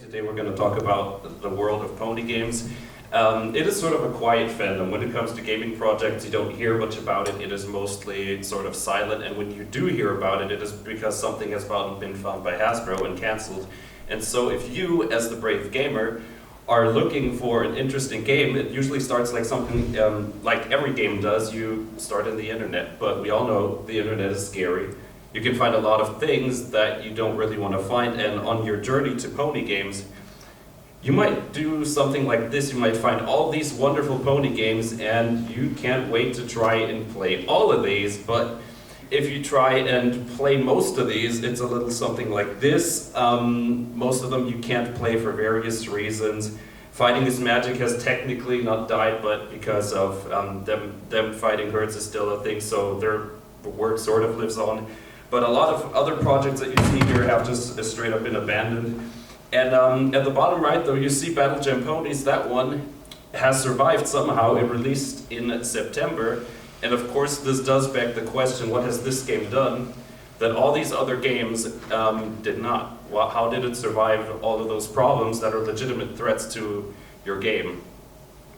Today we're going to talk about the world of pony games. It is sort of a quiet fandom. When it comes to gaming projects, you don't hear much about it. It is mostly sort of silent, and when you do hear about it, it is because something has been found by Hasbro and cancelled. And so if you, as the brave gamer, are looking for an interesting game, it usually starts like something like every game does. You start in the internet, but we all know the internet is scary. You can find a lot of things that you don't really want to find, and on your journey to pony games, you might do something like this. You might find all these wonderful pony games, and you can't wait to try and play all of these, but if you try and play most of these, it's a little something like this. Most of them you can't play for various reasons. Fighting is Magic has technically not died, but because of them fighting herds is still a thing, so their work sort of lives on. But a lot of other projects that you see here have just straight up been abandoned. And at the bottom right, though, you see Battle Gem Ponies. That one has survived somehow. It released in September. And of course, this does beg the question, what has this game done that all these other games did not? How did it survive all of those problems that are legitimate threats to your game?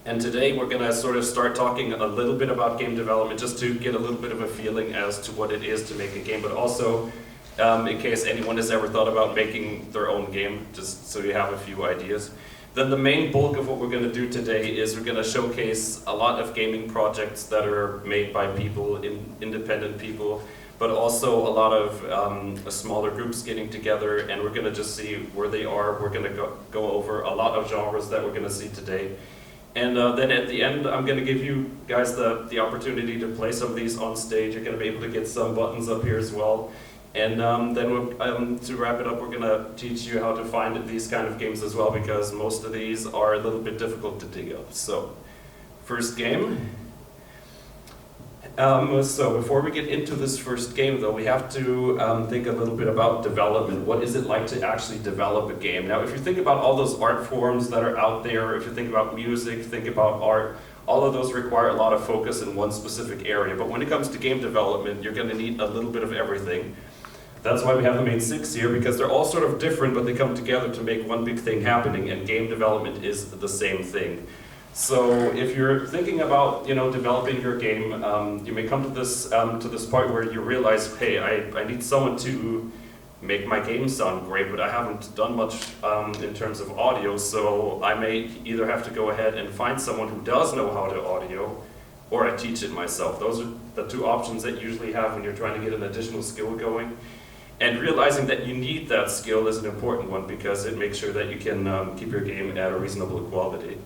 And today we're going to sort of start talking a little bit about game development, just to get a little bit of a feeling as to what it is to make a game, but also in case anyone has ever thought about making their own game, just so you have a few ideas. Then the main bulk of what we're going to do today is we're going to showcase a lot of gaming projects that are made by people, independent people, but also a lot of smaller groups getting together, and we're going to just see where they are. We're going to go over a lot of genres that we're going to see today. And then at the end, I'm going to give you guys the opportunity to play some of these on stage. You're going to be able to get some buttons up here as well. And then to wrap it up, we're going to teach you how to find these kind of games as well, because most of these are a little bit difficult to dig up. So, first game. So before we get into this first game, though, we have to think a little bit about development. What is it like to actually develop a game? Now, if you think about all those art forms that are out there, if you think about music, think about art, all of those require a lot of focus in one specific area. But when it comes to game development, you're going to need a little bit of everything. That's why we have the main 6 here, because they're all sort of different, but they come together to make one big thing happening, and game development is the same thing. So if you're thinking about, developing your game, you may come to this part where you realize, hey, I need someone to make my game sound great, but I haven't done much in terms of audio, so I may either have to go ahead and find someone who does know how to audio, or I teach it myself. Those are the two options that you usually have when you're trying to get an additional skill going. And realizing that you need that skill is an important one, because it makes sure that you can keep your game at a reasonable quality.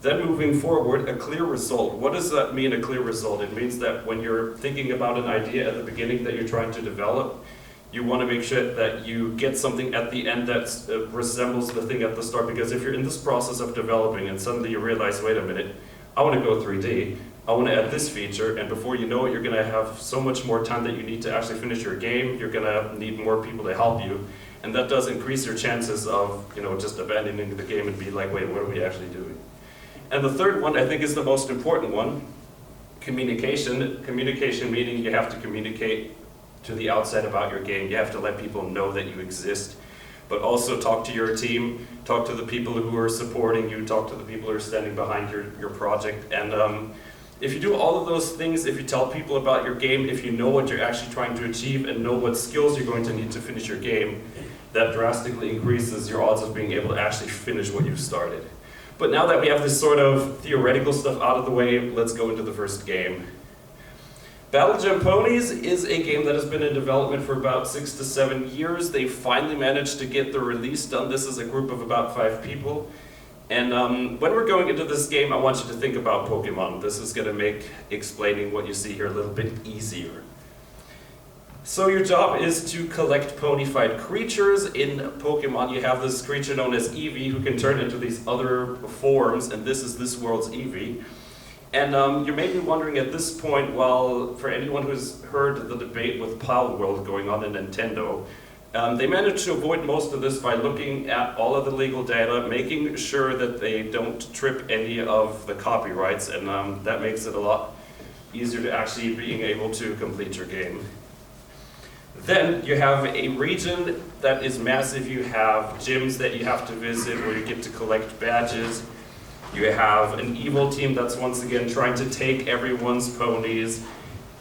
Then moving forward, a clear result. What does that mean, a clear result? It means that when you're thinking about an idea at the beginning that you're trying to develop, you want to make sure that you get something at the end that resembles the thing at the start. Because if you're in this process of developing and suddenly you realize, wait a minute, I want to go 3D, I want to add this feature, and before you know it, you're going to have so much more time that you need to actually finish your game. You're going to need more people to help you, and that does increase your chances of, just abandoning the game and be like, wait, what are we actually doing? And the third one, I think, is the most important one, communication. Communication meaning you have to communicate to the outside about your game. You have to let people know that you exist, but also talk to your team, talk to the people who are supporting you, talk to the people who are standing behind your project. And if you do all of those things, if you tell people about your game, if you know what you're actually trying to achieve and know what skills you're going to need to finish your game, that drastically increases your odds of being able to actually finish what you've started. But now that we have this sort of theoretical stuff out of the way, let's go into the first game. Battle Gem Ponies is a game that has been in development for about 6 to 7 years. They finally managed to get the release done. This is a group of about 5 people. And when we're going into this game, I want you to think about Pokemon. This is going to make explaining what you see here a little bit easier. So your job is to collect pony-fied creatures. In Pokemon, you have this creature known as Eevee who can turn into these other forms, and this is this world's Eevee. And you may be wondering at this point, well, for anyone who's heard the debate with Pal World going on in Nintendo, they managed to avoid most of this by looking at all of the legal data, making sure that they don't trip any of the copyrights, and that makes it a lot easier to actually being able to complete your game. Then you have a region that is massive. You have gyms that you have to visit where you get to collect badges. You have an evil team that's once again trying to take everyone's ponies.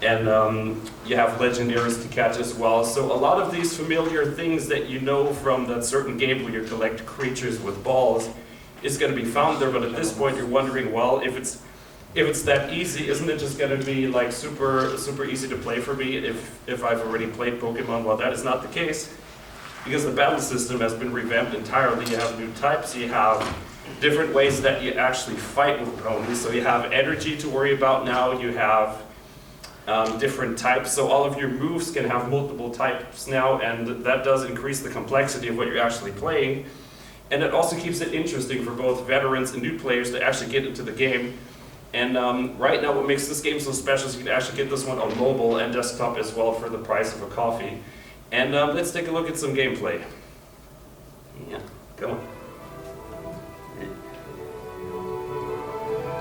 And you have legendaries to catch as well. So a lot of these familiar things that you know from that certain game where you collect creatures with balls is going to be found there. But at this point you're wondering, well, if it's that easy, isn't it just going to be like super easy to play for me if I've already played Pokemon? Well, that is not the case, because the battle system has been revamped entirely. You have new types, you have different ways that you actually fight with ponies. So you have energy to worry about now, you have different types, so all of your moves can have multiple types now, and that does increase the complexity of what you're actually playing. And it also keeps it interesting for both veterans and new players to actually get into the game. And right now what makes this game so special is you can actually get this one on mobile and desktop as well for the price of a coffee. And let's take a look at some gameplay. Yeah, come on.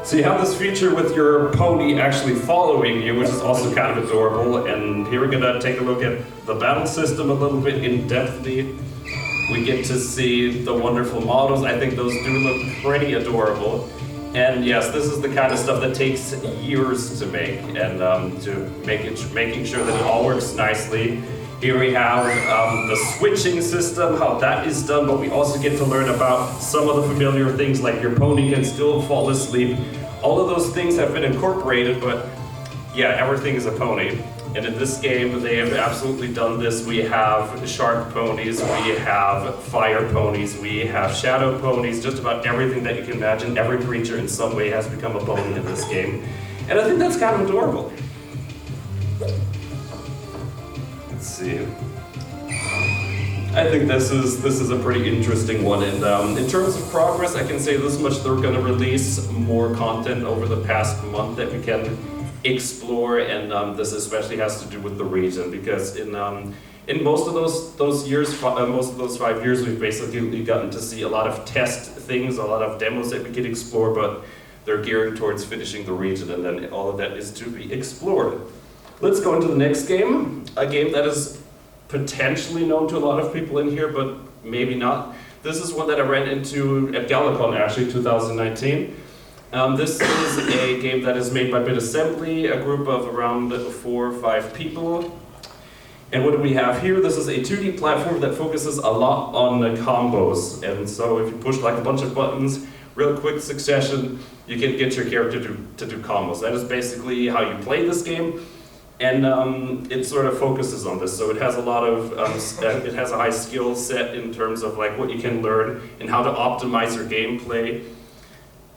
So you have this feature with your pony actually following you, which is also kind of adorable. And here we're gonna take a look at the battle system a little bit in depthly. We get to see the wonderful models. I think those do look pretty adorable. And yes, this is the kind of stuff that takes years to make, and making sure that it all works nicely. Here we have the switching system, how that is done, but we also get to learn about some of the familiar things like your pony can still fall asleep. All of those things have been incorporated, but yeah, everything is a pony. And in this game, they have absolutely done this. We have shark ponies, we have fire ponies, we have shadow ponies, just about everything that you can imagine. Every creature in some way has become a pony in this game. And I think that's kind of adorable. Let's see. I think this is a pretty interesting one, and in terms of progress, I can say this much: they're going to release more content over the past month that we can explore, and this especially has to do with the region, because in most of those years, most of those 5 years, we've basically gotten to see a lot of test things, a lot of demos that we could explore, but they're gearing towards finishing the region, and then all of that is to be explored. Let's go into the next game, a game that is potentially known to a lot of people in here, but maybe not. This is one that I ran into at Galacon, actually, 2019. This is a game that is made by Bit Assembly, a group of around 4 or 5 people. And what do we have here? This is a 2D platform that focuses a lot on the combos. And so if you push like a bunch of buttons, real quick succession, you can get your character to do combos. That is basically how you play this game. And it sort of focuses on this, so it has a lot of, it has a high skill set in terms of like what you can learn and how to optimize your gameplay.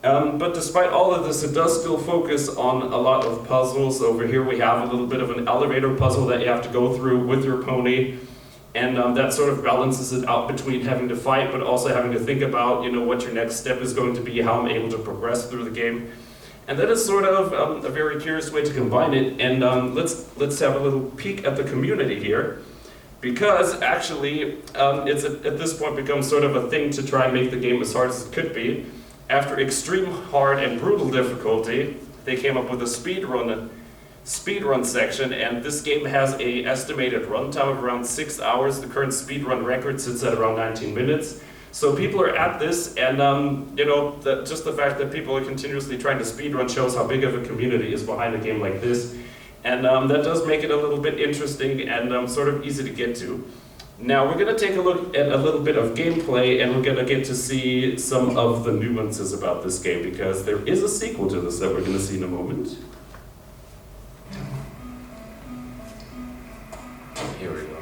But despite all of this, it does still focus on a lot of puzzles. Over here we have a little bit of an elevator puzzle that you have to go through with your pony, and that sort of balances it out between having to fight, but also having to think about, you know, what your next step is going to be, how I'm able to progress through the game. And that is sort of a very curious way to combine it. And let's have a little peek at the community here, because actually it's at this point become sort of a thing to try and make the game as hard as it could be. After extreme hard and brutal difficulty, they came up with a speedrun section, and this game has an estimated runtime of around 6 hours. The current speedrun record sits at around 19 minutes. So people are at this, and you know, just the fact that people are continuously trying to speedrun shows how big of a community is behind a game like this. And that does make it a little bit interesting and sort of easy to get to. Now we're going to take a look at a little bit of gameplay, and we're going to get to see some of the nuances about this game, because there is a sequel to this that we're going to see in a moment. Here we go.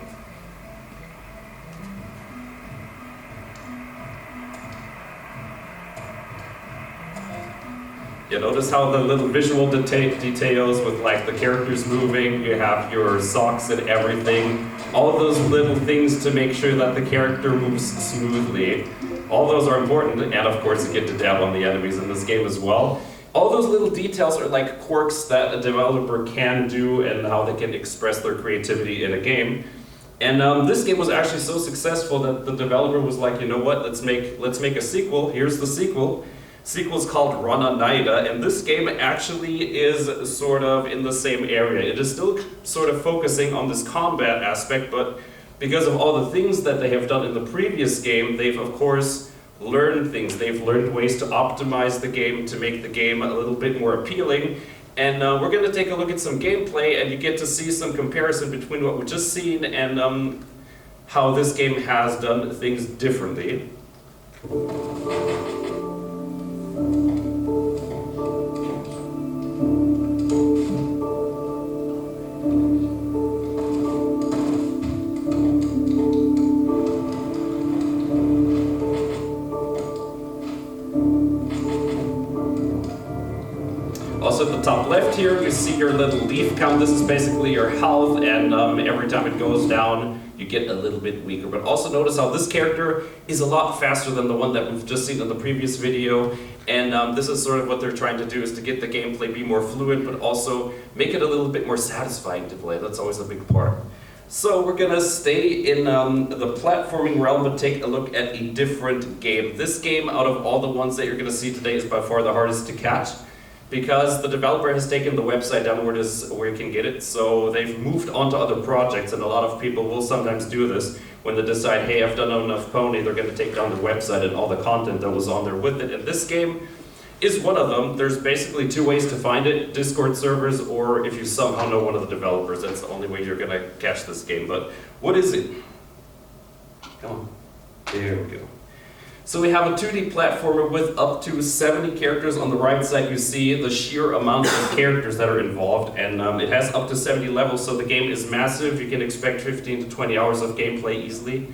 You notice how the little visual details with like the characters moving, you have your socks and everything, all of those little things to make sure that the character moves smoothly. All those are important, and of course you get to dab on the enemies in this game as well. All those little details are like quirks that a developer can do and how they can express their creativity in a game. And this game was actually so successful that the developer was like, you know what, let's make a sequel. Here's the sequel. sequel is called Run-A-Naida, and this game actually is sort of in the same area. It is still sort of focusing on this combat aspect, but because of all the things that they have done in the previous game, they've of course learned things. They've learned ways to optimize the game, to make the game a little bit more appealing. And we're going to take a look at some gameplay, and you get to see some comparison between what we've just seen and how this game has done things differently. Also at the top left here, you see your little leaf count. This is basically your health, and every time it goes down, you get a little bit weaker. But also notice how this character is a lot faster than the one that we've just seen in the previous video. And this is sort of what they're trying to do, is to get the gameplay be more fluid, but also make it a little bit more satisfying to play. That's always a big part. So we're gonna stay in the platforming realm, but take a look at a different game. This game, out of all the ones that you're gonna see today, is by far the hardest to catch, because the developer has taken the website down where you can get it, so they've moved on to other projects, and a lot of people will sometimes do this when they decide, hey, I've done enough Pony, they're going to take down the website and all the content that was on there with it. And this game is one of them. There's basically two ways to find it: Discord servers, or if you somehow know one of the developers, that's the only way you're going to catch this game. But what is it? Come on. There we go. So we have a 2D platformer with up to 70 characters. On the right side you see the sheer amount of characters that are involved, and it has up to 70 levels, so the game is massive. You can expect 15 to 20 hours of gameplay easily.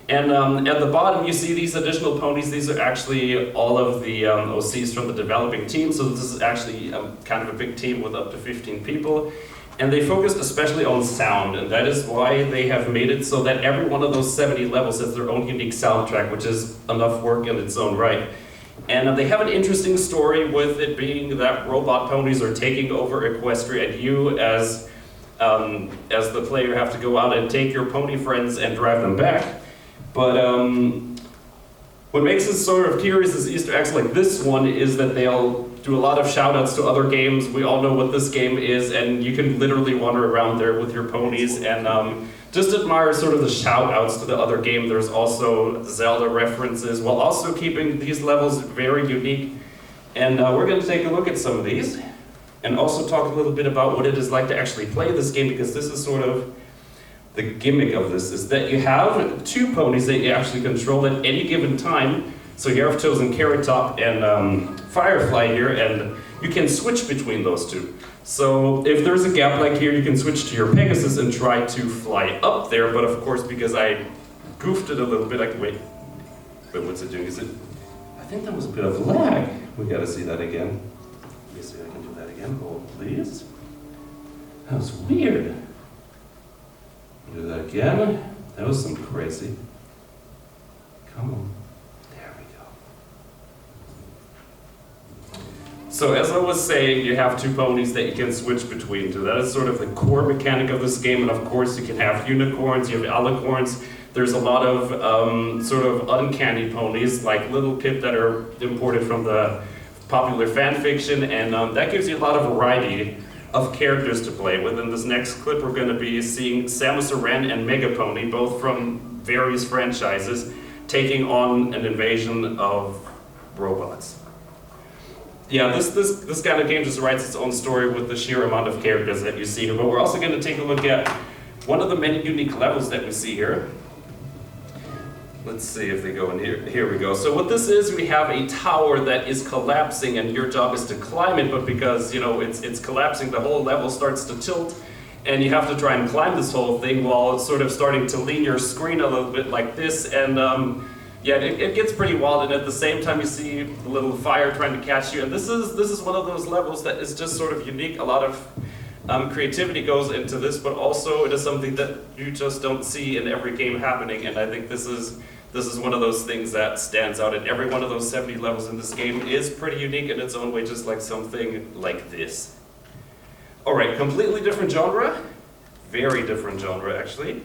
And at the bottom you see these additional ponies. These are actually all of the OCs from the developing team, so this is actually kind of a big team with up to 15 people. And they focused especially on sound, and that is why they have made it so that every one of those 70 levels has their own unique soundtrack, which is enough work in its own right. And they have an interesting story, with it being that robot ponies are taking over Equestria, and you as the player have to go out and take your pony friends and drive them back. But what makes it sort of curious is Easter eggs like this one is that they'll do a lot of shout-outs to other games. We all know what this game is, and you can literally wander around there with your ponies and just admire sort of the shout-outs to the other game. There's also Zelda references, while also keeping these levels very unique. And we're going to take a look at some of these, and also talk a little bit about what it is like to actually play this game, because this is sort of the gimmick of this, is that you have two ponies that you actually control at any given time. So here I've chosen Carrot Top and Firefly here, and you can switch between those two. So if there's a gap like here, you can switch to your Pegasus and try to fly up there, but of course, because I goofed it a little bit, wait, what's it doing? I think that was a bit of lag. We gotta see that again. Let me see if I can do that again. Hold, please. That was weird. Do that again. That was some crazy. Come on. So as I was saying, you have two ponies that you can switch between. So that is sort of the core mechanic of this game. And of course you can have unicorns, you have alicorns. There's a lot of sort of uncanny ponies, like Little Pip, that are imported from the popular fan fiction. And that gives you a lot of variety of characters to play with. In this next clip we're going to be seeing Samus Aran and Mega Pony, both from various franchises, taking on an invasion of robots. Yeah, this kind of game just writes its own story with the sheer amount of characters that you see here. But we're also going to take a look at one of the many unique levels that we see here. Let's see if they go in here. Here we go. So what this is, we have a tower that is collapsing, and your job is to climb it. But because it's collapsing, the whole level starts to tilt, and you have to try and climb this whole thing while it's sort of starting to lean your screen a little bit like this. And yeah, it gets pretty wild, and at the same time you see a little fire trying to catch you. And this is one of those levels that is just sort of unique. A lot of creativity goes into this, but also it is something that you just don't see in every game happening. And I think this is one of those things that stands out. And every one of those 70 levels in this game is pretty unique in its own way, just like something like this. All right, completely different genre. Very different genre, actually.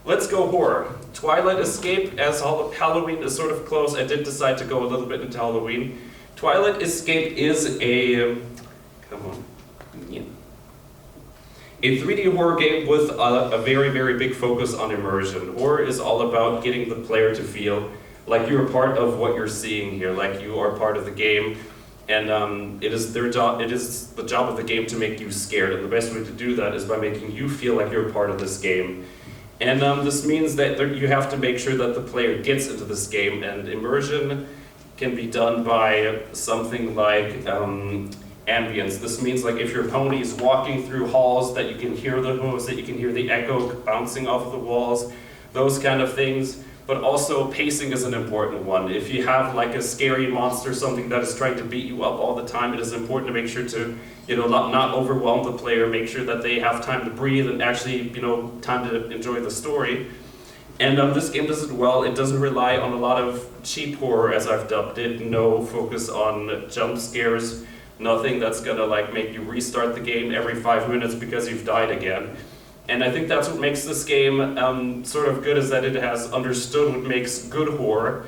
Let's go horror. Twilight Escape, as Halloween is sort of close, I did decide to go a little bit into Halloween. Twilight Escape is a, a 3D horror game with a very, very big focus on immersion. Horror is all about getting the player to feel like you're a part of what you're seeing here, like you are part of the game. And it is the job of the game to make you scared, and the best way to do that is by making you feel like you're part of this game. And this means that you have to make sure that the player gets into this game, and immersion can be done by something like ambience. This means like if your pony is walking through halls, that you can hear the hooves, that you can hear the echo bouncing off of the walls, those kind of things. But also pacing is an important one. If you have like a scary monster, something that is trying to beat you up all the time, it is important to make sure to, not overwhelm the player, make sure that they have time to breathe and actually, time to enjoy the story. And this game does it well. It doesn't rely on a lot of cheap horror, as I've dubbed it. No focus on jump scares, nothing that's gonna like make you restart the game every 5 minutes because you've died again. And I think that's what makes this game sort of good, is that it has understood what makes good horror.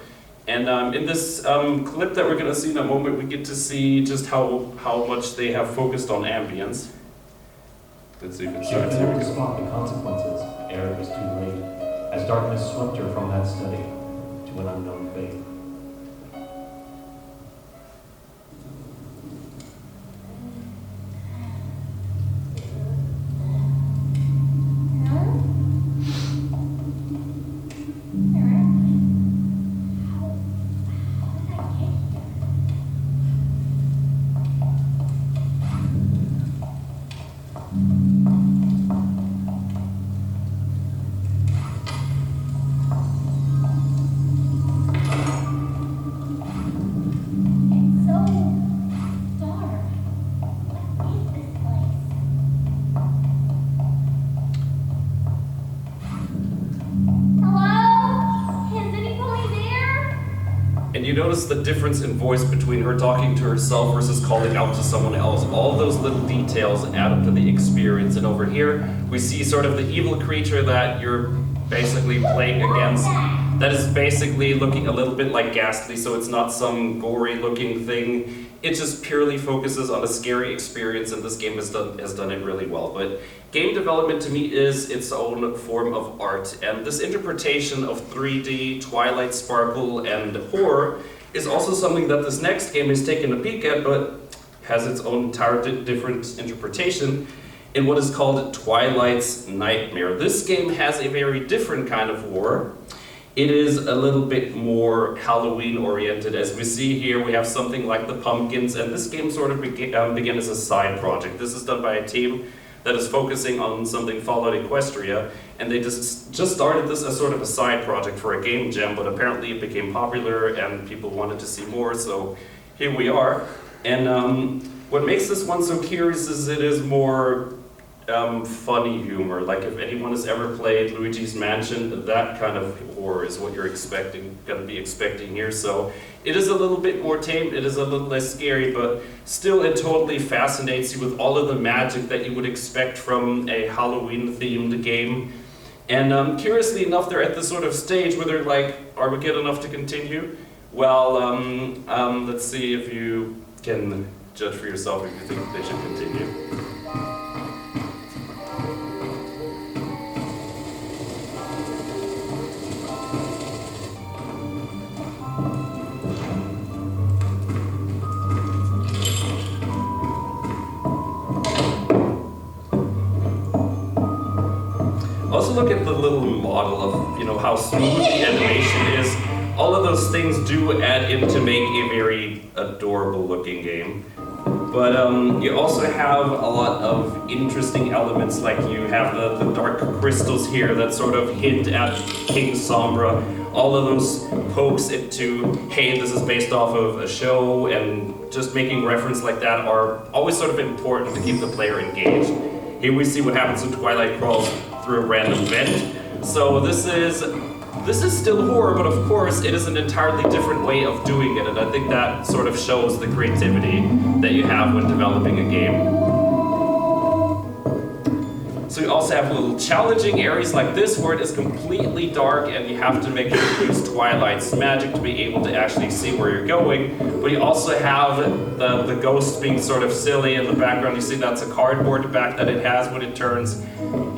And in this clip that we're going to see in a moment, we get to see just how much they have focused on ambience. Let's see if it starts. Here we go. Spot the consequences ere it was too late, as darkness swept her from that study to an unknown fate. And you notice the difference in voice between her talking to herself versus calling out to someone else. All those little details add up to the experience. And over here, we see sort of the evil creature that you're basically playing against. That is basically looking a little bit like Ghastly, so it's not some gory looking thing. It just purely focuses on a scary experience, and this game has done it really well. But game development to me is its own form of art, and this interpretation of 3D, Twilight Sparkle, and horror is also something that this next game is taking a peek at, but has its own entirely different interpretation in what is called Twilight's Nightmare. This game has a very different kind of horror. It is a little bit more Halloween oriented. As we see here, we have something like the pumpkins, and this game sort of began as a side project. This is done by a team that is focusing on something Fallout Equestria, and they just started this as sort of a side project for a game jam, but apparently it became popular and people wanted to see more, so here we are. And what makes this one so curious is it is more funny humor. Like if anyone has ever played Luigi's Mansion, that kind of horror is what you're gonna be expecting here. So it is a little bit more tame, it is a little less scary, but still it totally fascinates you with all of the magic that you would expect from a Halloween themed game. And curiously enough, they're at the sort of stage where they're like, are we good enough to continue? Well, let's see if you can judge for yourself if you think they should continue. Also look at the little model of, how smooth the animation is. All of those things do add in to make a very adorable looking game. But you also have a lot of interesting elements, like you have the dark crystals here that sort of hint at King Sombra. All of those pokes into, hey, this is based off of a show, and just making reference like that are always sort of important to keep the player engaged. Here we see what happens when Twilight crawls through a random vent. So this is still horror, but of course it is an entirely different way of doing it, and I think that sort of shows the creativity that you have when developing a game. So you also have little challenging areas like this where it is completely dark and you have to make sure to use Twilight's magic to be able to actually see where you're going. But you also have the ghost being sort of silly in the background. You see that's a cardboard back that it has when it turns.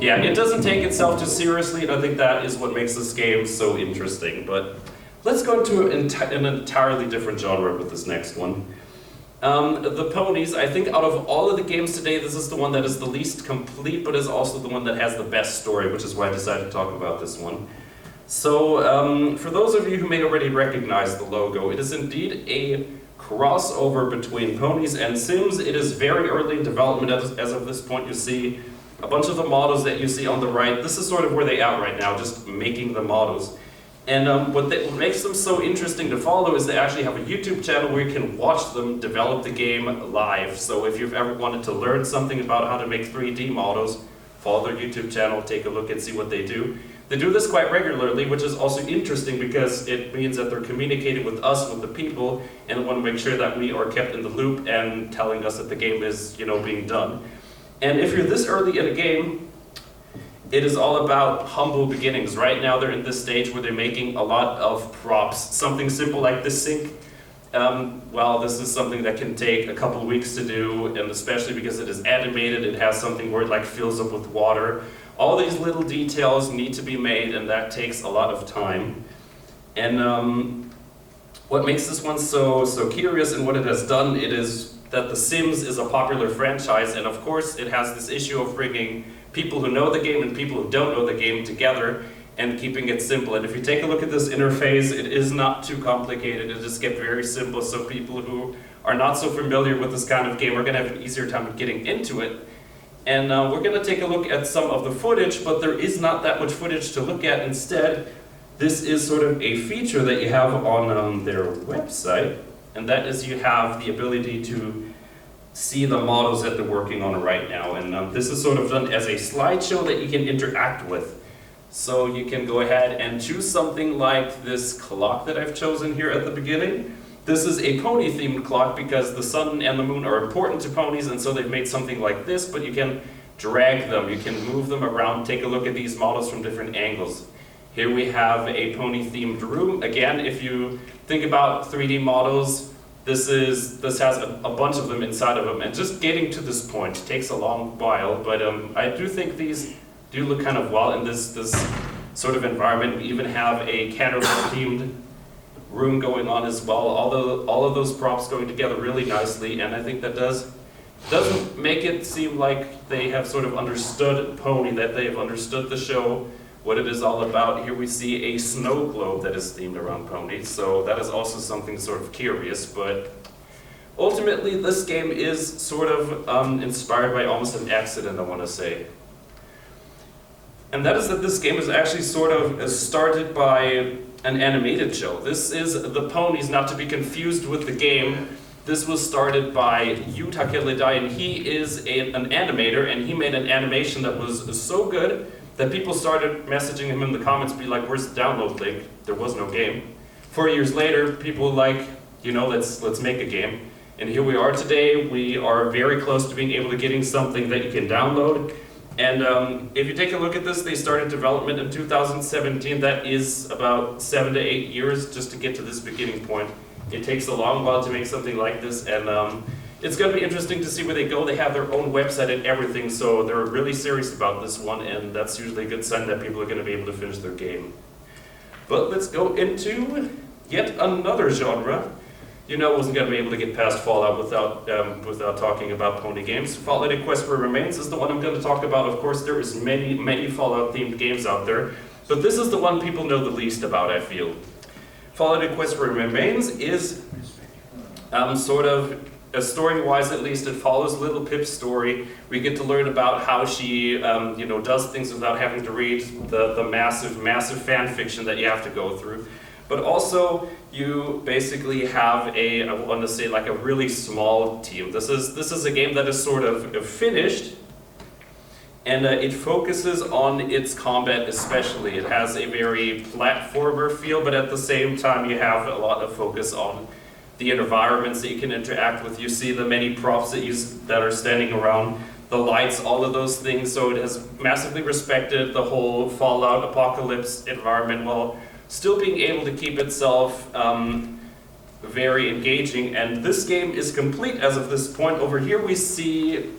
Yeah, it doesn't take itself too seriously, and I think that is what makes this game so interesting. But let's go into an entirely different genre with this next one. The ponies, I think out of all of the games today, this is the one that is the least complete, but is also the one that has the best story, which is why I decided to talk about this one. So, for those of you who may already recognize the logo, it is indeed a crossover between ponies and Sims. It is very early in development as of this point. You see a bunch of the models that you see on the right. This is sort of where they are right now, just making the models. And what makes them so interesting to follow is they actually have a YouTube channel where you can watch them develop the game live. So if you've ever wanted to learn something about how to make 3D models, follow their YouTube channel, take a look and see what they do. They do this quite regularly, which is also interesting because it means that they're communicating with us, with the people, and want to make sure that we are kept in the loop and telling us that the game is, being done. And if you're this early in a game, it is all about humble beginnings. Right now they're in this stage where they're making a lot of props. Something simple like this sink, well, this is something that can take a couple of weeks to do, and especially because it is animated, it has something where it like fills up with water. All these little details need to be made, and that takes a lot of time. And what makes this one so curious and what it has done, it is that The Sims is a popular franchise, and of course it has this issue of bringing people who know the game and people who don't know the game together and keeping it simple. And if you take a look at this interface, it is not too complicated. It just gets very simple, so people who are not so familiar with this kind of game are going to have an easier time getting into it. And we're going to take a look at some of the footage, but there is not that much footage to look at. Instead, this is sort of a feature that you have on their website, and that is you have the ability to see the models that they're working on right now. And this is sort of done as a slideshow that you can interact with. So you can go ahead and choose something like this clock that I've chosen here at the beginning. This is a pony themed clock because the sun and the moon are important to ponies, and so they've made something like this, but you can drag them, you can move them around, take a look at these models from different angles. Here we have a pony themed room. Again, if you think about 3D models, this has a bunch of them inside of them, and just getting to this point takes a long while, but I do think these do look kind of well in this sort of environment. We even have a cannibal-themed room going on as well. All of those props going together really nicely, and I think that doesn't make it seem like they have sort of understood Pony, that they have understood the show, what it is all about. Here we see a snow globe that is themed around ponies, so that is also something sort of curious, but ultimately this game is sort of inspired by almost an accident, I want to say. And that is that this game is actually sort of started by an animated show. This is The Ponies, not to be confused with the game. This was started by Yu Takeledai, and he is an animator, and he made an animation that was so good that people started messaging him in the comments, be like, where's the download link? There was no game. 4 years later, people were like, let's make a game. And here we are today. We are very close to being able to getting something that you can download. And if you take a look at this, they started development in 2017. That is about 7 to 8 years just to get to this beginning point. It takes a long while to make something like this, and it's going to be interesting to see where they go. They have their own website and everything, so they're really serious about this one, and that's usually a good sign that people are going to be able to finish their game. But let's go into yet another genre. I wasn't going to be able to get past Fallout without talking about pony games. Fallout: A Quest for Remains is the one I'm going to talk about. Of course, there is many Fallout-themed games out there, but this is the one people know the least about, I feel. Fallout: A Quest for Remains is sort of, story-wise at least, it follows Little Pip's story. We get to learn about how she does things without having to read the massive fan fiction that you have to go through. But also, you basically have I want to say, like a really small team. This is a game that is sort of finished, and it focuses on its combat especially. It has a very platformer feel, but at the same time you have a lot of focus on the environments that you can interact with. You see the many props that are standing around. the lights, all of those things. So it has massively respected the whole Fallout apocalypse environment while still being able to keep itself very engaging. And this game is complete as of this point. Over here we see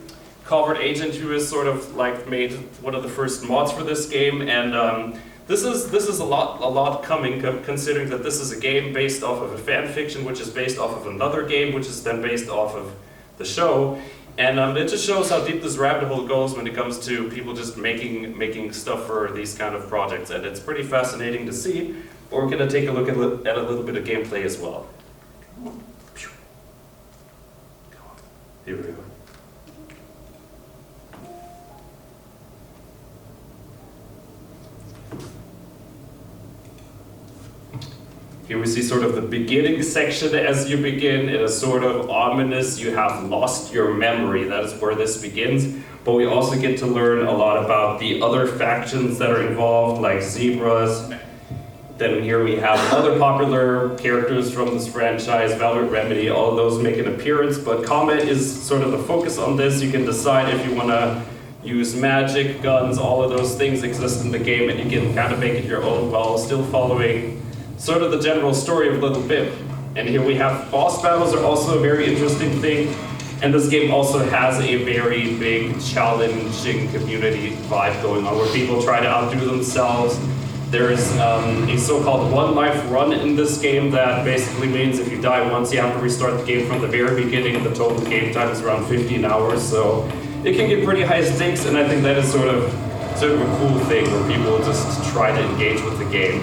Covert Agent, who has sort of like made one of the first mods for this game, and this is a lot coming, considering that this is a game based off of a fan fiction, which is based off of another game, which is then based off of the show. And it just shows how deep this rabbit hole goes when it comes to people just making stuff for these kind of projects, and it's pretty fascinating to see. We're going to take a look at a little bit of gameplay as well. Here we go. Here we see sort of the beginning section as you begin. It is sort of ominous. You have lost your memory. That is where this begins. But we also get to learn a lot about the other factions that are involved, like Zebras. Then here we have other popular characters from this franchise, Valorant, Remedy, all of those make an appearance. But combat is sort of the focus on this. You can decide if you want to use magic, guns, all of those things exist in the game, and you can kind of make it your own while still following sort of the general story of Little Bip. And here we have boss battles are also a very interesting thing. And this game also has a very big, challenging community vibe going on, where people try to outdo themselves. There's a so-called one-life run in this game that basically means if you die once, you have to restart the game from the very beginning, and the total game time is around 15 hours. So it can get pretty high stakes, and I think that is sort of a cool thing, where people just try to engage with the game.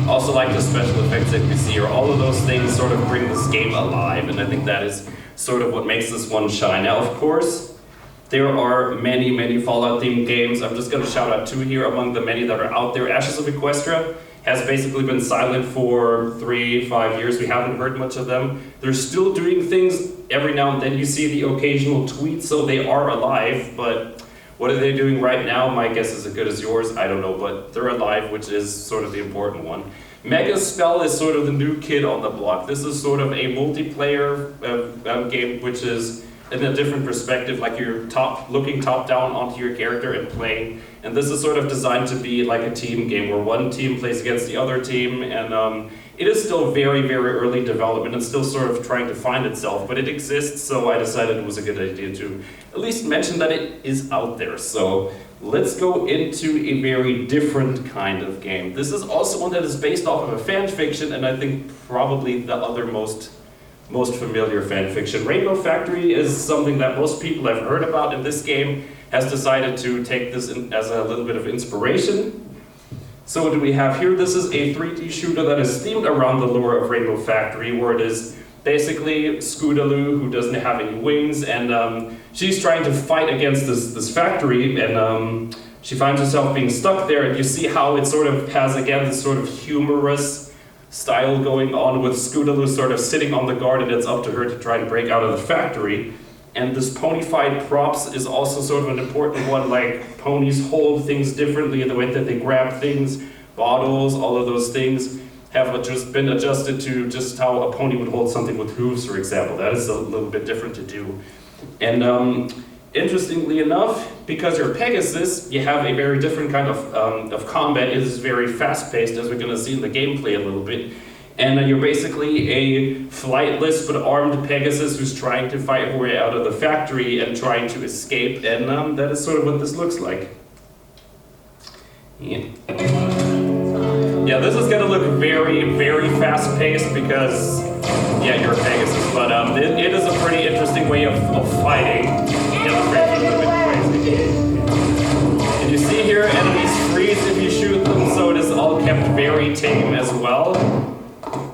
Also like the special effects that we see here, all of those things sort of bring this game alive, and I think that is sort of what makes this one shine. Now, of course, there are many Fallout-themed games. I'm just going to shout out two here among the many that are out there. Ashes of Equestria has basically been silent for 3-5 years. We haven't heard much of them. They're still doing things. Every now and then you see the occasional tweet, so they are alive, but what are they doing right now? My guess is as good as yours. I don't know, but they're alive, which is sort of the important one. Mega Spell is sort of the new kid on the block. This is sort of a multiplayer game, which is in a different perspective, like you're looking top down onto your character and playing. And this is sort of designed to be like a team game, where one team plays against the other team, and it is still very early development. It's still sort of trying to find itself, but it exists, so I decided it was a good idea to at least mention that it is out there. So let's go into a very different kind of game. This is also one that is based off of a fan fiction, and I think probably the other most familiar fan fiction. Rainbow Factory is something that most people have heard about, and this game has decided to take this as a little bit of inspiration. So what do we have here? This is a 3D shooter that is themed around the lore of Rainbow Factory, where it is basically Scootaloo, who doesn't have any wings, and she's trying to fight against this factory, and she finds herself being stuck there, and you see how it sort of has, again, this sort of humorous style going on, with Scootaloo sort of sitting on the guard, and it's up to her to try and break out of the factory. And this pony-fied props is also sort of an important one, like ponies hold things differently in the way that they grab things, bottles, all of those things have just been adjusted to just how a pony would hold something with hooves, for example. That is a little bit different to do. And interestingly enough, because you're Pegasus, you have a very different kind of combat. It is very fast-paced, as we're going to see in the gameplay a little bit. And you're basically a flightless but armed Pegasus who's trying to fight her way out of the factory and trying to escape, and that is sort of what this looks like. Yeah, this is going to look very fast-paced because, yeah, you're a Pegasus, but it is a pretty interesting way of fighting. Yeah, the frames are a bit crazy. And you see here, enemies freeze if you shoot them, so it is all kept very tame as well.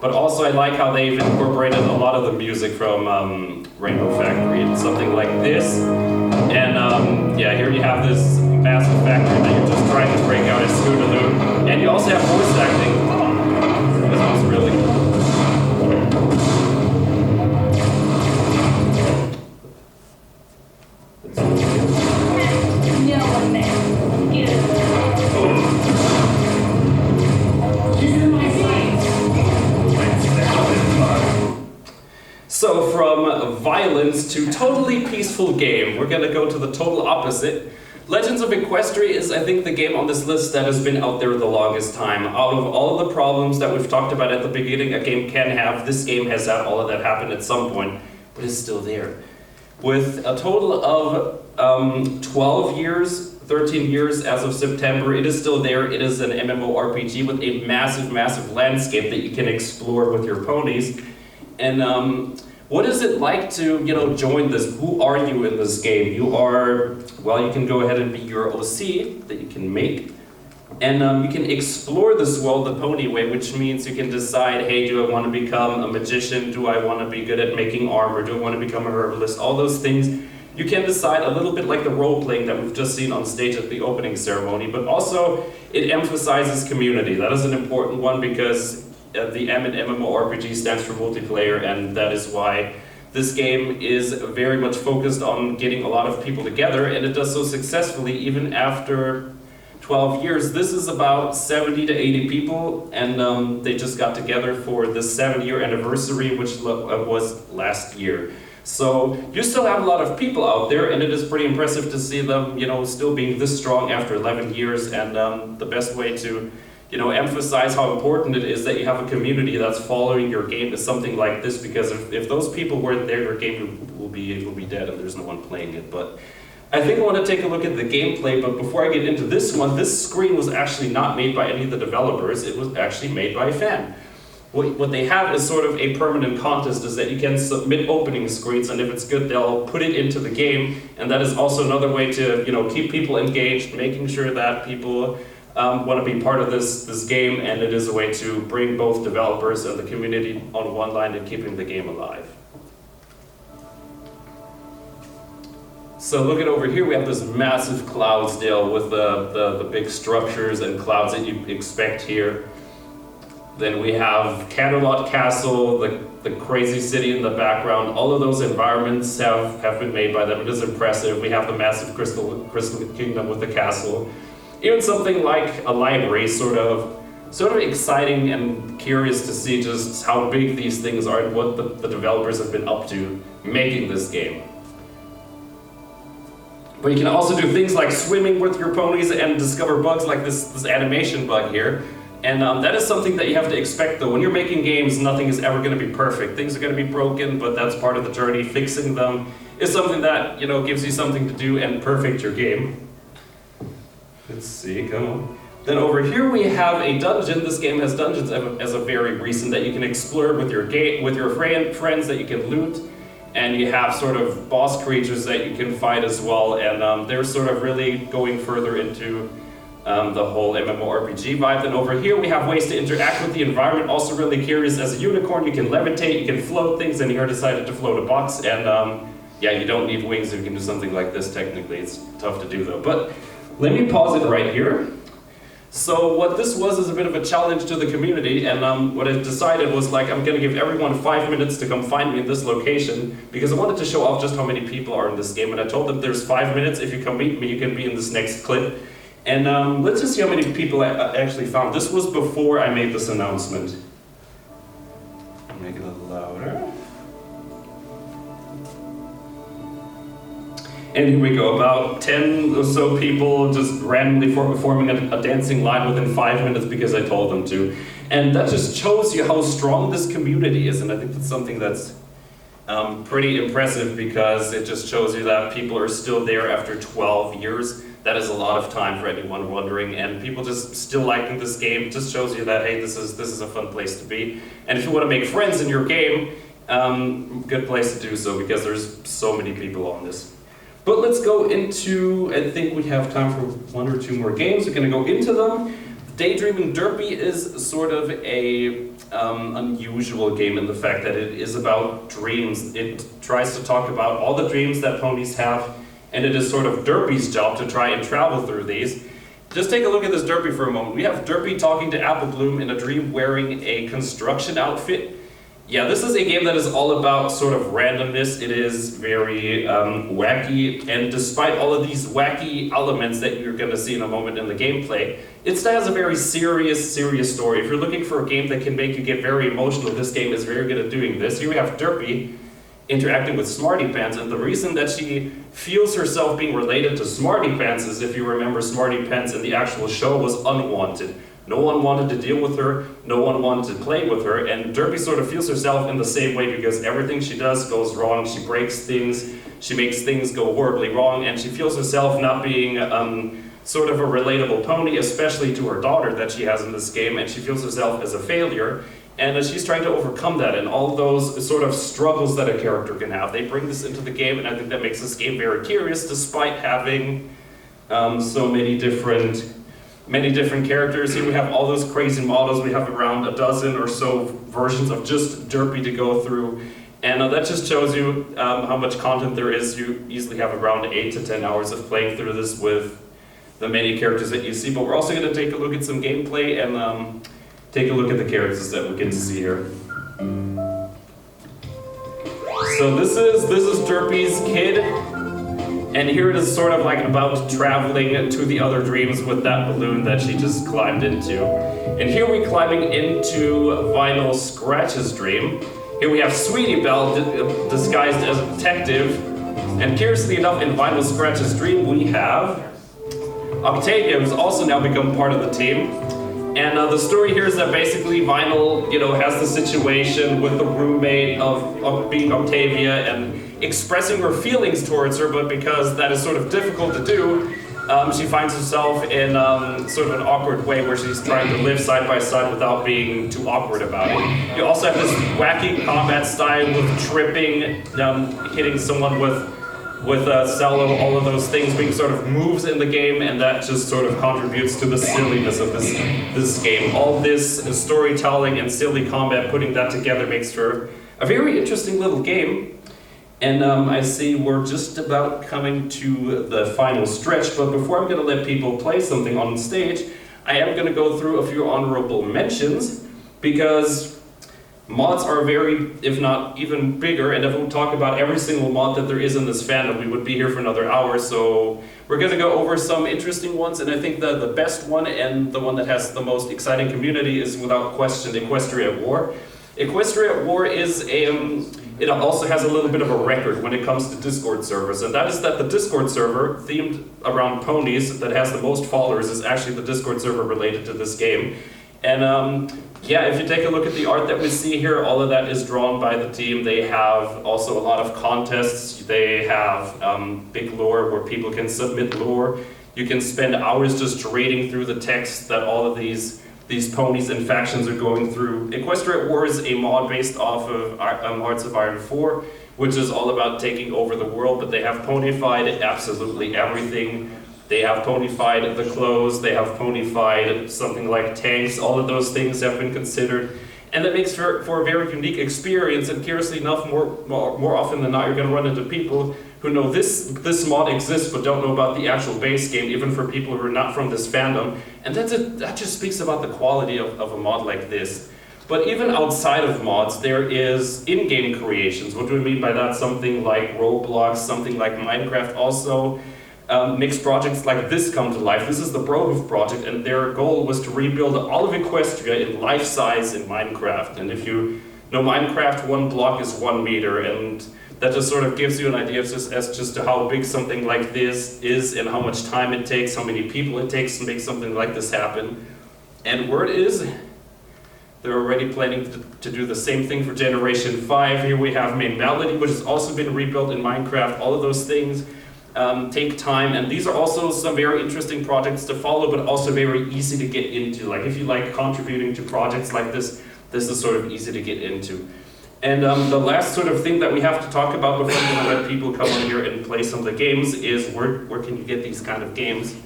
But also I like how they've incorporated a lot of the music from Rainbow Factory. It's something like this. And yeah, here you have this massive factory that you're just trying to break out as Scootaloo. And you also have voice acting. This one's really cool. So from violence to totally peaceful game, we're gonna go to the total opposite. Legends of Equestria is, I think, the game on this list that has been out there the longest time. Out of all the problems that we've talked about at the beginning a game can have, this game has had all of that happen at some point, but it's still there. With a total of 12 years, 13 years as of September, it is still there. It is an MMORPG with a massive, massive landscape that you can explore with your ponies. And what is it like to, join this? Who are you in this game? You are, well, you can go ahead and be your OC that you can make. And you can explore this world the pony way, which means you can decide, hey, do I want to become a magician? Do I want to be good at making armor? Do I want to become a herbalist? All those things. You can decide a little bit like the role-playing that we've just seen on stage at the opening ceremony, but also it emphasizes community. That is an important one because the M in MMORPG stands for multiplayer, and that is why this game is very much focused on getting a lot of people together, and it does so successfully even after 12 years. This is about 70 to 80 people, and they just got together for the 7-year anniversary, which was last year. So you still have a lot of people out there, and it is pretty impressive to see them, still being this strong after 11 years, and the best way to emphasize how important it is that you have a community that's following your game is something like this, because if those people weren't there, your game will be dead and there's no one playing it. But I think I want to take a look at the gameplay, but before I get into this one, this screen was actually not made by any of the developers, it was actually made by a fan. What they have is sort of a permanent contest, is that you can submit opening screens, and if it's good, they'll put it into the game, and that is also another way to keep people engaged, making sure that people want to be part of this game, and it is a way to bring both developers and the community on one line and keeping the game alive. So look at over here, we have this massive Cloudsdale with the big structures and clouds that you expect here. Then we have Canterlot Castle, the crazy city in the background. All of those environments have been made by them. It is impressive. We have the massive Crystal Kingdom with the castle. Even something like a library, sort of exciting and curious to see just how big these things are and what the developers have been up to making this game. But you can also do things like swimming with your ponies and discover bugs like this animation bug here. And that is something that you have to expect, though. When you're making games, nothing is ever going to be perfect. Things are going to be broken, but that's part of the journey. Fixing them is something that, gives you something to do and perfect your game. Let's see, come on. Then over here we have a dungeon. This game has dungeons as a very recent that you can explore with your friends that you can loot. And you have sort of boss creatures that you can fight as well. And they're sort of really going further into the whole MMORPG vibe. Then over here we have ways to interact with the environment. Also really curious, as a unicorn you can levitate, you can float things, and here I decided to float a box. And yeah, you don't need wings if you can do something like this technically. It's tough to do though. But let me pause it right here. So what this was is a bit of a challenge to the community, and what I decided was, like, I'm going to give everyone 5 minutes to come find me in this location, because I wanted to show off just how many people are in this game, and I told them there's 5 minutes, if you come meet me you can be in this next clip. And let's just see how many people I actually found. This was before I made this announcement. Make it a little louder. And here we go, about 10 or so people just randomly forming a dancing line within 5 minutes because I told them to. And that just shows you how strong this community is, and I think that's something that's pretty impressive, because it just shows you that people are still there after 12 years. That is a lot of time for anyone wondering, and people just still liking this game. It just shows you that, hey, this is a fun place to be. And if you want to make friends in your game, good place to do so, because there's so many people on this. But let's go into, I think we have time for 1 or 2 more games. We're going to go into them. Daydreaming Derpy is sort of a unusual game in the fact that it is about dreams. It tries to talk about all the dreams that ponies have, and it is sort of Derpy's job to try and travel through these. Just take a look at this Derpy for a moment. We have Derpy talking to Apple Bloom in a dream wearing a construction outfit. Yeah, this is a game that is all about sort of randomness. It is very wacky, and despite all of these wacky elements that you're going to see in a moment in the gameplay, it still has a very serious story. If you're looking for a game that can make you get very emotional, this game is very good at doing this. Here we have Derpy interacting with Smarty Pants, and the reason that she feels herself being related to Smarty Pants is, if you remember, Smarty Pants in the actual show was unwanted. No one wanted to deal with her, no one wanted to play with her, and Derpy sort of feels herself in the same way because everything she does goes wrong. She breaks things, she makes things go horribly wrong, and she feels herself not being sort of a relatable pony, especially to her daughter that she has in this game, and she feels herself as a failure. And she's trying to overcome that, and all those sort of struggles that a character can have. They bring this into the game, and I think that makes this game very curious, despite having so many different characters. Here we have all those crazy models. We have around a dozen or so versions of just Derpy to go through. And that just shows you how much content there is. You easily have around 8 to 10 hours of playing through this with the many characters that you see. But we're also going to take a look at some gameplay and take a look at the characters that we get to see here. So this is Derpy's kid. And here it is sort of like about traveling to the other dreams with that balloon that she just climbed into. And here we're climbing into Vinyl Scratch's dream. Here we have Sweetie Belle disguised as a detective. And curiously enough, in Vinyl Scratch's dream, we have Octavia, who's also now become part of the team. And the story here is that basically Vinyl, has the situation with the roommate of being Octavia and expressing her feelings towards her, but because that is sort of difficult to do, she finds herself in sort of an awkward way where she's trying to live side by side without being too awkward about it. You also have this wacky combat style with tripping, hitting someone with a cello, all of those things being sort of moves in the game, and that just sort of contributes to the silliness of this game. All this storytelling and silly combat, putting that together makes for a very interesting little game. And I see we're just about coming to the final stretch, but before I'm going to let people play something on stage, I am going to go through a few honorable mentions, because mods are very, if not even bigger, and if we talk about every single mod that there is in this fandom, we would be here for another hour, so we're going to go over some interesting ones, and I think the best one, and the one that has the most exciting community, is without question Equestria at War. Equestria at War is it also has a little bit of a record when it comes to Discord servers, and that is that the Discord server themed around ponies that has the most followers is actually the Discord server related to this game. And yeah, if you take a look at the art that we see here, all of that is drawn by the team. They have also a lot of contests. They have big lore where people can submit lore. You can spend hours just reading through the text that all of these ponies and factions are going through. Equestria at War is a mod based off of Hearts of Iron 4, which is all about taking over the world, but they have ponified absolutely everything. They have ponified the clothes, they have ponified something like tanks, all of those things have been considered. And that makes for a very unique experience, and curiously enough, more often than not, you're going to run into people who know this mod exists but don't know about the actual base game, even for people who are not from this fandom. And that just speaks about the quality of a mod like this. But even outside of mods, there is in-game creations. What do we mean by that? Something like Roblox, something like Minecraft also. Mixed projects like this come to life. This is the Brohoof project, and their goal was to rebuild all of Equestria in life size in Minecraft. And if you know Minecraft, 1 block is 1 meter, and that just sort of gives you an idea as just to how big something like this is and how much time it takes, how many people it takes to make something like this happen. And word is, they're already planning to do the same thing for Generation 5. Here we have Main Melody, which has also been rebuilt in Minecraft. All of those things take time, and these are also some very interesting projects to follow, but also very easy to get into. Like if you like contributing to projects like this is sort of easy to get into. And the last sort of thing that we have to talk about before we let people come on here and play some of the games is where can you get these kind of games?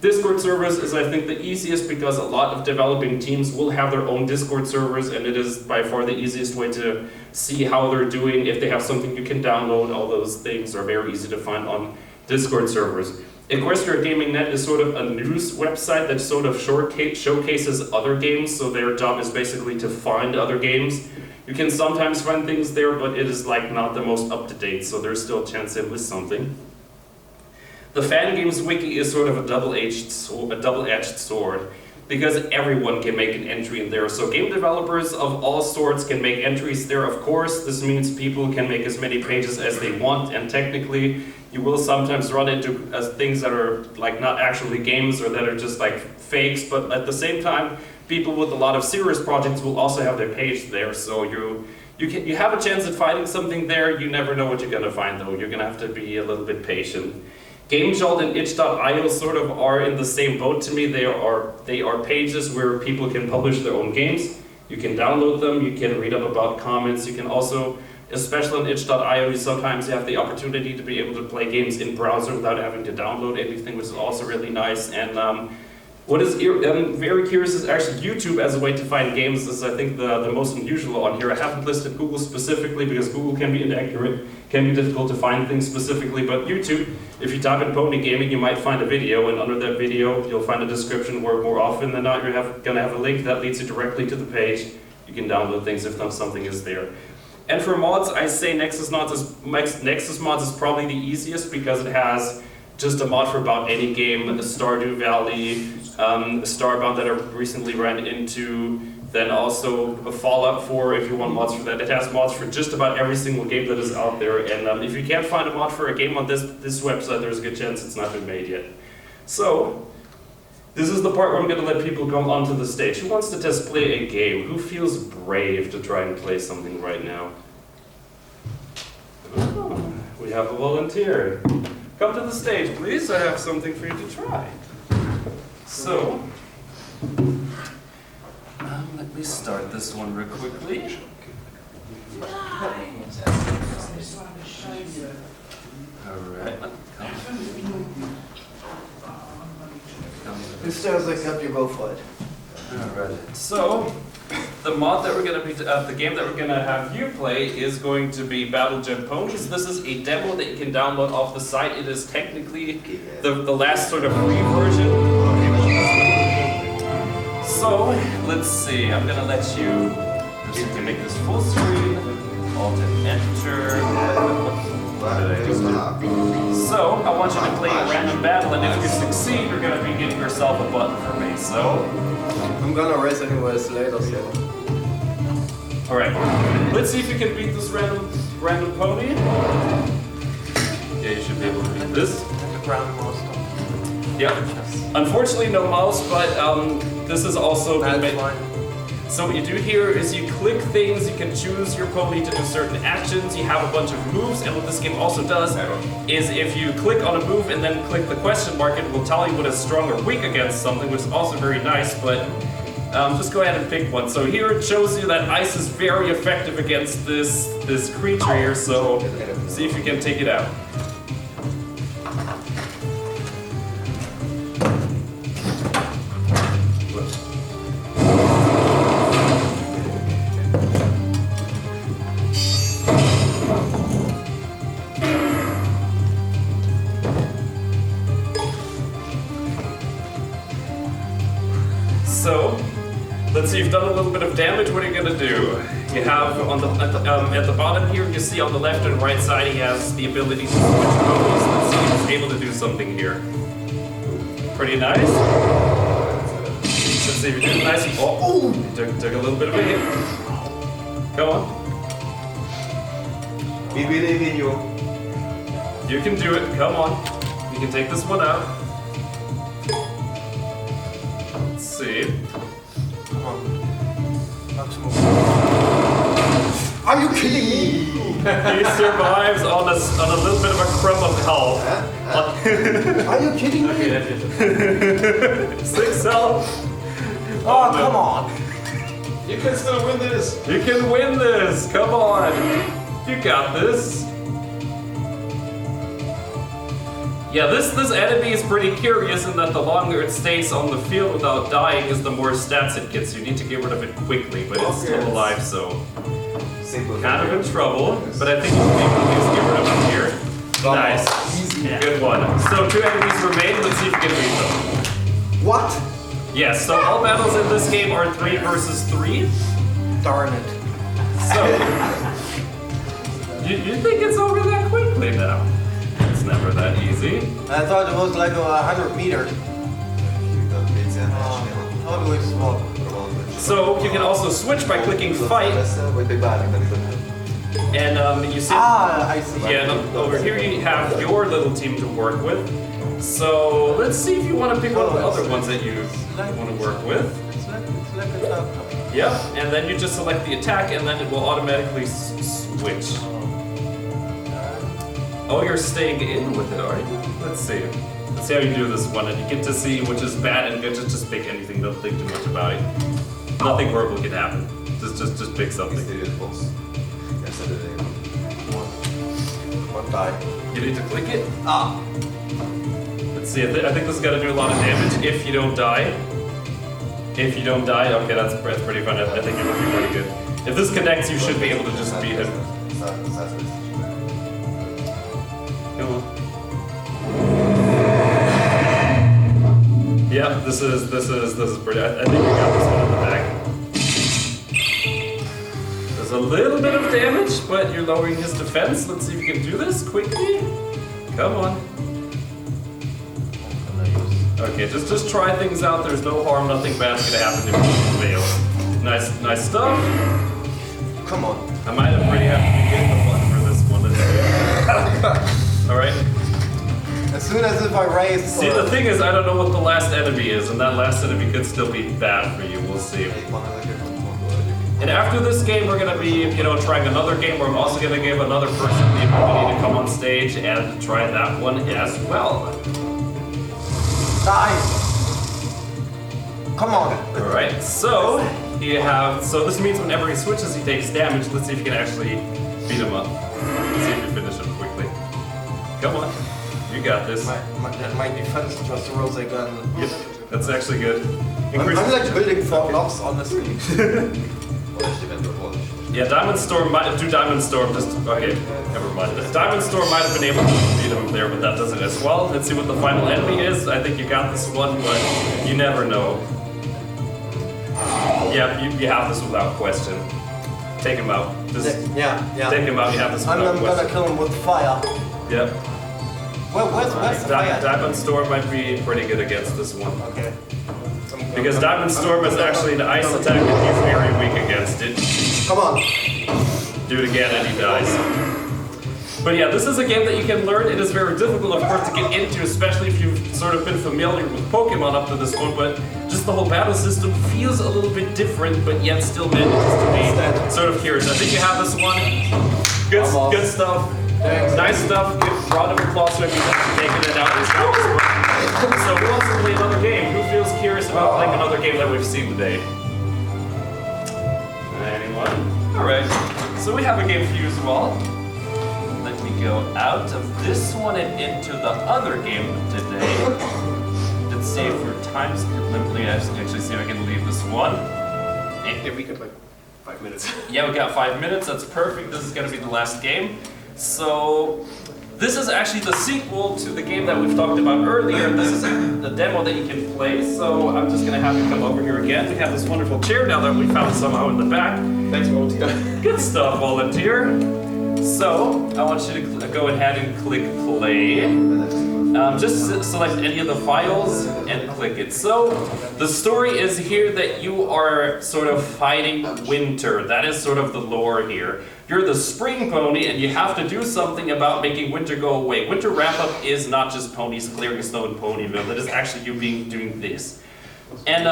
Discord servers is, I think, the easiest because a lot of developing teams will have their own Discord servers, and it is by far the easiest way to see how they're doing. If they have something you can download, all those things are very easy to find on Discord servers. Equestria Gaming Net is sort of a news website that sort of showcases other games, so their job is basically to find other games You can sometimes find things there, but it is like not the most up-to-date, so there's still a chance they miss something. The Fan Games Wiki is sort of a double-edged sword, because everyone can make an entry in there. So game developers of all sorts can make entries there, of course. This means people can make as many pages as they want, and technically you will sometimes run into things that are like not actually games or that are just like fakes, but at the same time, people with a lot of serious projects will also have their page there. So you have a chance at finding something there. You never know what you're gonna find though. You're gonna have to be a little bit patient. GameJolt and itch.io sort of are in the same boat to me. They are pages where people can publish their own games. You can download them, you can read up about comments, you can also, especially on itch.io, sometimes you have the opportunity to be able to play games in browser without having to download anything, which is also really nice. And what is very curious is actually YouTube as a way to find games is I think the most unusual on here. I haven't listed Google specifically because Google can be inaccurate, can be difficult to find things specifically, but YouTube, if you type in Pony Gaming, you might find a video, and under that video you'll find a description where more often than not you're gonna have a link that leads you directly to the page. You can download things if something is there. And for mods, I say Nexus Mods is probably the easiest because it has just a mod for about any game, Stardew Valley, Starbound that I recently ran into, then also a Fallout 4 if you want mods for that. It has mods for just about every single game that is out there, and if you can't find a mod for a game on this website, there's a good chance it's not been made yet. So, this is the part where I'm going to let people come onto the stage. Who wants to test play a game? Who feels brave to try and play something right now? Oh, we have a volunteer. Come to the stage, please. I have something for you to try. So, let me start this one real quickly. Alright. Who starts like help you go for it? Alright. So, the mod that we're gonna be, the game that we're gonna have you play is going to be Battle Jet Ponies. This is a demo that you can download off the site. It is technically the last sort of free version. So, let's see, I'm gonna let you can make this full screen, Alt and Enter. What did I do? So, I want you to play a random battle, and if you succeed, you're gonna be getting yourself a button for me, so. I'm gonna race anyways later, so. Alright, let's see if you can beat this random pony. Yeah, you should be able to beat this. Yeah. Unfortunately, no mouse, but this is also been made. So what you do here is you click things, you can choose your pony to do certain actions, you have a bunch of moves, and what this game also does is if you click on a move and then click the question mark, it will tell you what is strong or weak against something, which is also very nice, but just go ahead and pick one. So here it shows you that ice is very effective against this creature here, so see if you can take it out. So, let's see, you've done a little bit of damage. What are you gonna do? You have on at the bottom here, you see on the left and right side, he has the ability to switch ponies. Let's see if he's able to do something here. Pretty nice. Let's see if you do it nice. Oh, took a little bit of a hit. Come on. We believe in you. You can do it. Come on. You can take this one out. Let's see. Come on. Are you kidding me? He survives on a little bit of a crumb of health. Are you kidding me? 6 health. Oh, come on. You can still win this. You can win this. Come on. You got this. Yeah, this enemy is pretty curious in that the longer it stays on the field without dying is the more stats it gets. You need to get rid of it quickly, but it's still alive, so kind of in trouble. But I think you should be able to at least get rid of it here. Nice. Easy. Good one. So 2 enemies remain. Let's see if you can beat them. What? Yes, so all battles in this game are 3 versus 3. Darn it. So, you think it's over that quickly now? It's never that easy. I thought it was like 100 meters. Always small. So you can also switch by clicking fight, and you see. I see. Yeah, and over here you have your little team to work with. So let's see if you want to pick one of the other ones that you want to work with. It's like a duck. Yep, and then you just select the attack, and then it will automatically switch. Oh, you're staying in with it, are you? Let's see. Let's see how you do this one, and you get to see which is bad, and just pick anything. Don't think too much about it. Nothing horrible can happen. Just pick something. One die. You need to click it. Ah. Let's see. I think this is gonna do a lot of damage if you don't die. If you don't die, okay, that's pretty fun. I think you're looking pretty good. If this connects, you should be able to just beat him. Come on. Yeah, this is pretty. I think you got this one in the back. There's a little bit of damage, but you're lowering his defense. Let's see if you can do this quickly. Come on. Okay, just try things out. There's no harm, nothing bad's gonna happen if you fail. Nice stuff. Come on. I might have pretty have to get the button for this one. All right. As soon as if I raise. See, the thing is, I don't know what the last enemy is, and that last enemy could still be bad for you. We'll see. And after this game, we're gonna be, trying another game where I'm also gonna give another person the ability to come on stage and try that one as well. Die. Come on. All right. So this means whenever he switches, he takes damage. Let's see if you can actually beat him up. Let's see if you finish him quickly. Come on. You got this. My defense just rolls a gun. Yep, that's actually good. I'm like building 4 blocks, honestly. Yeah, Diamond Storm might do Diamond Storm. Okay, never mind. Diamond Storm might have been able to beat him there, but that doesn't as well. Let's see what the final enemy is. I think you got this one, but you never know. Yeah, you have this without question. Take him out. Just yeah. take him out. You have this without I'm question. gonna kill him with fire. Yep. Where's the fire? Diamond Storm might be pretty good against this one. Okay. Because Diamond Storm is actually an ice attack and he's very weak against it. Come on. Do it again and he dies. But yeah, this is a game that you can learn. It is very difficult, of course, to get into, especially if you've sort of been familiar with Pokemon up to this point, but just the whole battle system feels a little bit different, but yet still manages to be sort of curious. I think you have this one. Good stuff. Thanks. Nice stuff. Give a round of applause for everyone taking it out yourself. So who wants to play another game? Who feels curious about playing another game that we've seen today? Anyone? Alright. So we have a game for you as well. Let me go out of this one and into the other game today. Let's see if we're times let me actually see if I can leave this one. Yeah, we got like 5 minutes. Yeah, we got 5 minutes. That's perfect. This is going to be the last game. So this is actually the sequel to the game that we've talked about earlier. This is the demo that you can play. So I'm just going to have you come over here again. We have this wonderful chair now that we found somehow in the back. Thanks, volunteer. Good stuff, volunteer. So I want you to go ahead and click play. Just select any of the files and click it. So the story is here that you are sort of fighting winter. That is sort of the lore here. You're the spring pony and you have to do something about making winter go away. Winter wrap-up is not just ponies clearing snow in Ponyville. It is actually you doing this. And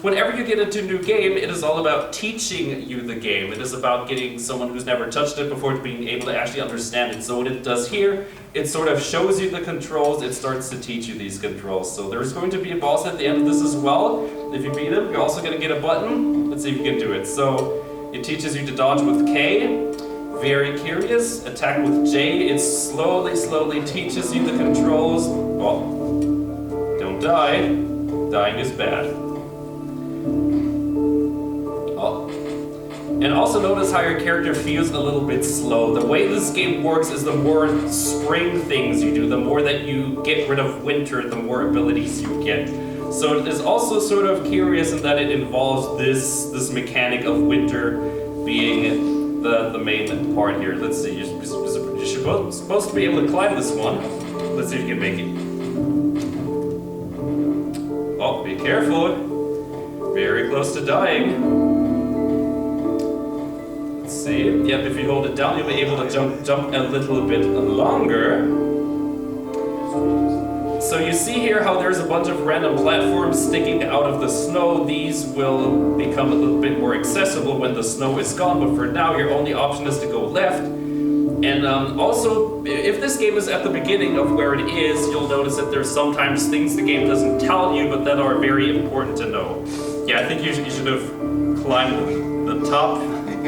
whenever you get into a new game, it is all about teaching you the game. It is about getting someone who's never touched it before to being able to actually understand it. So what it does here, it sort of shows you the controls, it starts to teach you these controls. So there's going to be a boss at the end of this as well. If you beat him, you're also going to get a button. Let's see if you can do it. So it teaches you to dodge with K. Very curious. Attack with J. It slowly teaches you the controls. Oh, don't die. Dying is bad. Oh. And also notice how your character feels a little bit slow. The way this game works is the more spring things you do, the more that you get rid of winter, the more abilities you get. So it is also sort of curious in that it involves this mechanic of winter being the main part here. Let's see, you're supposed to be able to climb this one. Let's see if you can make it. Oh, be careful. Very close to dying. Let's see. Yep, if you hold it down, you'll be able to jump a little bit longer. So you see here how there's a bunch of random platforms sticking out of the snow. These will become a little bit more accessible when the snow is gone, but for now your only option is to go left. And also, if this game is at the beginning of where it is, you'll notice that there's sometimes things the game doesn't tell you, but that are very important to know. Yeah, I think you should have climbed the top.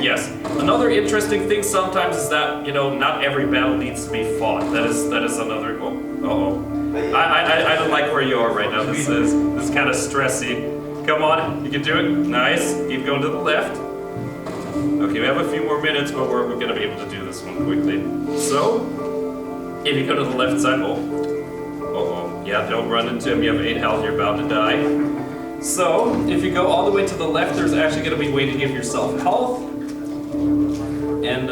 Yes. Another interesting thing sometimes is that, not every battle needs to be fought. That is another... Uh-oh. I don't like where you are right now. This is kind of stressy. Come on, you can do it. Nice. Keep going to the left. Okay, we have a few more minutes, but we're going to be able to do this one quickly. So, if you go to the left side, yeah, don't run into him. You have 8 health. You're about to die. So, if you go all the way to the left, there's actually going to be a way to give yourself health. And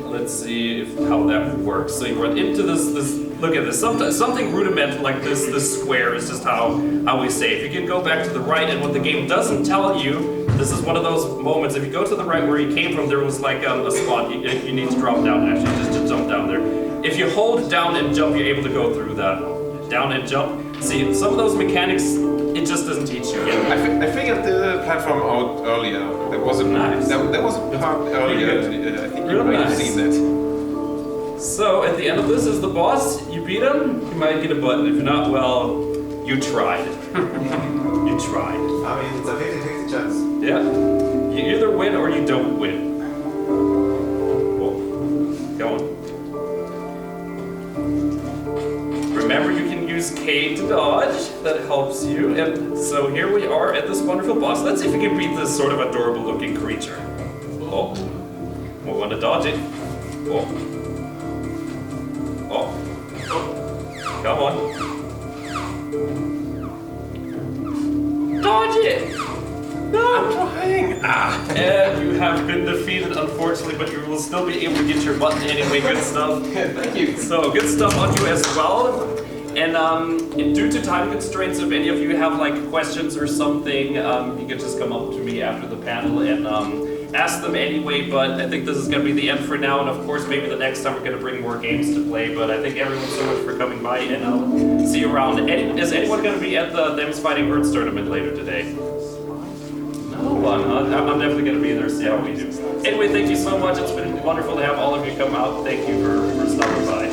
let's see how that works. So you run into this. Look at this. Something rudimental like this square is just how we save. You can go back to the right, and what the game doesn't tell you, this is one of those moments. If you go to the right where you came from, there was like a spot. You need to drop down actually, just to jump down there. If you hold down and jump, you're able to go through that. Down and jump. See, some of those mechanics, it just doesn't teach you yet. I figured the platform out earlier. There was a nice. There was a part earlier. I think you might have seen that. So at the end of this is the boss. You beat him, you might get a button. If not, well, you tried. You tried. I mean, it's a 50-50 chance. Yeah. You either win or you don't win. Oh, go on. Remember, you can use K to dodge. That helps you. And so here we are at this wonderful boss. Let's see if we can beat this sort of adorable looking creature. Oh. We want to dodge it. Oh. Oh. Come on. Dodge it! No! I'm trying! And you have been defeated, unfortunately, but you will still be able to get your button anyway. Good stuff. Thank you. So, good stuff on you as well. And due to time constraints, if any of you have questions or something, you can just come up to me after the panel and ask them anyway, but I think this is going to be the end for now, and of course maybe the next time we're going to bring more games to play, but I thank everyone so much for coming by, and I'll see you around. Is anyone going to be at the Them's Fighting Words tournament later today? No one, I'm definitely going to be there, see how we do. Anyway, thank you so much, it's been wonderful to have all of you come out, thank you for stopping by.